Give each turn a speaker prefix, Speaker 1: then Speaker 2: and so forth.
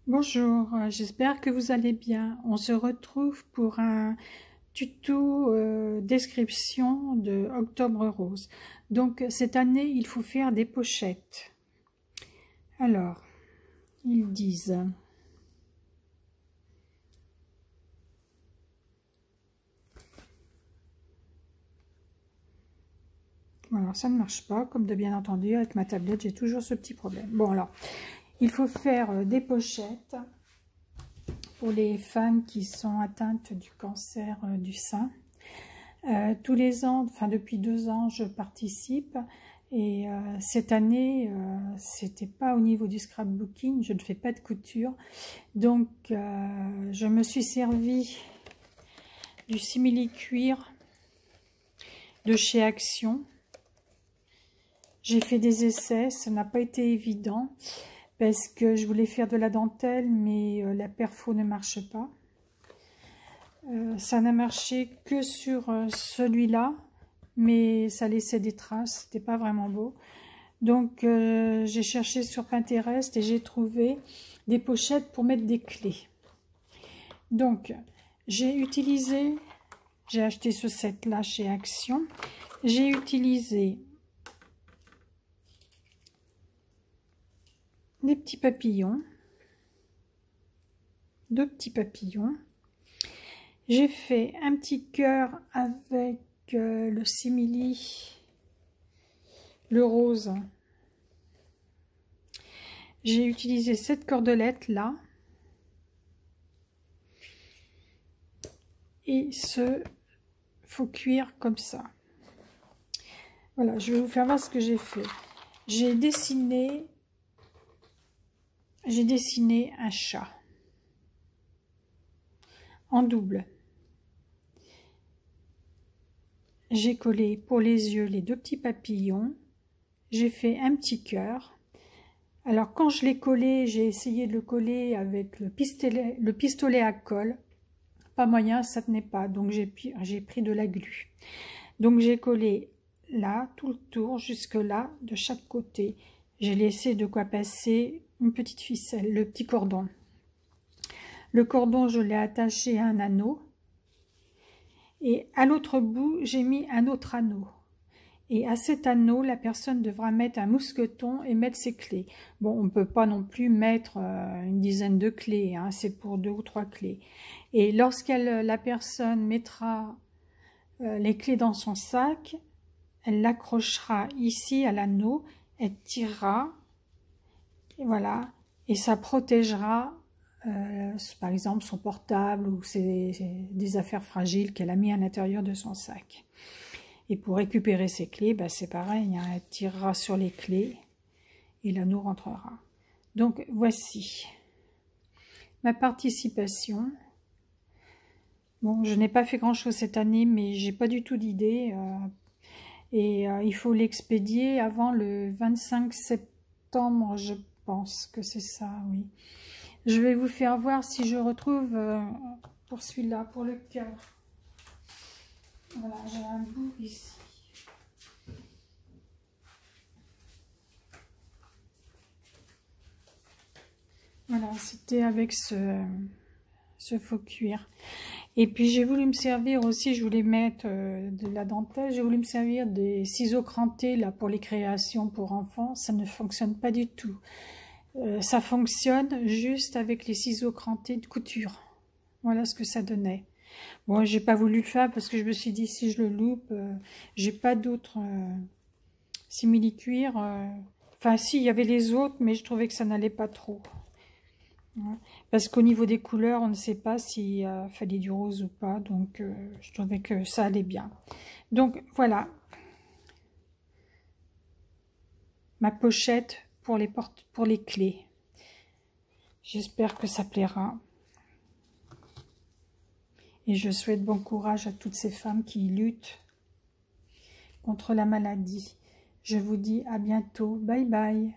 Speaker 1: Bonjour, j'espère que vous allez bien. On se retrouve pour un tuto description de Octobre Rose. Donc cette année, il faut faire des pochettes. Alors, ils disent... Voilà, ça ne marche pas, comme de bien entendu, avec ma tablette, j'ai toujours ce petit problème. Bon, alors, il faut faire des pochettes pour les femmes qui sont atteintes du cancer du sein. Tous les ans, enfin depuis 2 ans, je participe et cette année, c'était pas au niveau du scrapbooking, je ne fais pas de couture, donc je me suis servi du simili-cuir de chez Action. J'ai fait des essais, ça n'a pas été évident parce que je voulais faire de la dentelle, mais la perfo ne marche pas. Ça n'a marché que sur celui-là, mais ça laissait des traces, c'était pas vraiment beau. Donc j'ai cherché sur Pinterest et j'ai trouvé des pochettes pour mettre des clés. Donc j'ai acheté ce set là chez Action. J'ai utilisé des petits papillons, 2 petits papillons. J'ai fait un petit cœur avec le simili, le rose. J'ai utilisé cette cordelette là et ce faux cuir comme ça. Voilà, je vais vous faire voir ce que j'ai fait. J'ai dessiné un chat en double. J'ai collé pour les yeux les 2 petits papillons. J'ai fait un petit cœur. Alors quand je l'ai collé, j'ai essayé de le coller avec le pistolet à colle. Pas moyen, ça tenait pas, donc j'ai pris de la glu. Donc j'ai collé là, tout le tour, jusque là, de chaque côté. J'ai laissé de quoi passer une petite ficelle, le petit cordon. Le cordon, je l'ai attaché à un anneau. Et à l'autre bout, j'ai mis un autre anneau. Et à cet anneau, la personne devra mettre un mousqueton et mettre ses clés. Bon, on ne peut pas non plus mettre une dizaine de clés, hein, c'est pour 2 ou 3 clés. Et la personne mettra les clés dans son sac, elle l'accrochera ici à l'anneau, elle tirera, et voilà, et ça protégera par exemple son portable ou des affaires fragiles qu'elle a mis à l'intérieur de son sac. Et pour récupérer ses clés, ben c'est pareil, hein, elle tirera sur les clés et l'anneau rentrera. Donc voici ma participation. Bon, je n'ai pas fait grand chose cette année, mais j'ai pas du tout d'idée. Il faut l'expédier avant le 25 septembre, je pense que c'est ça, oui. Je vais vous faire voir si je retrouve pour celui-là, pour le cœur. Voilà, j'ai un bout ici. Voilà, c'était avec ce faux cuir. Et puis j'ai voulu me servir aussi, je voulais mettre de la dentelle, j'ai voulu me servir des ciseaux crantés là pour les créations pour enfants. Ça ne fonctionne pas du tout. Ça fonctionne juste avec les ciseaux crantés de couture. Voilà ce que ça donnait. Bon, j'ai pas voulu le faire parce que je me suis dit si je le loupe, j'ai pas d'autres simili-cuir. Enfin si, il y avait les autres, mais je trouvais que ça n'allait pas trop. Ouais. Parce qu'au niveau des couleurs, on ne sait pas s'il fallait du rose ou pas, donc je trouvais que ça allait bien. Donc voilà, ma pochette pour les clés. J'espère que ça plaira. Et je souhaite bon courage à toutes ces femmes qui luttent contre la maladie. Je vous dis à bientôt. Bye bye.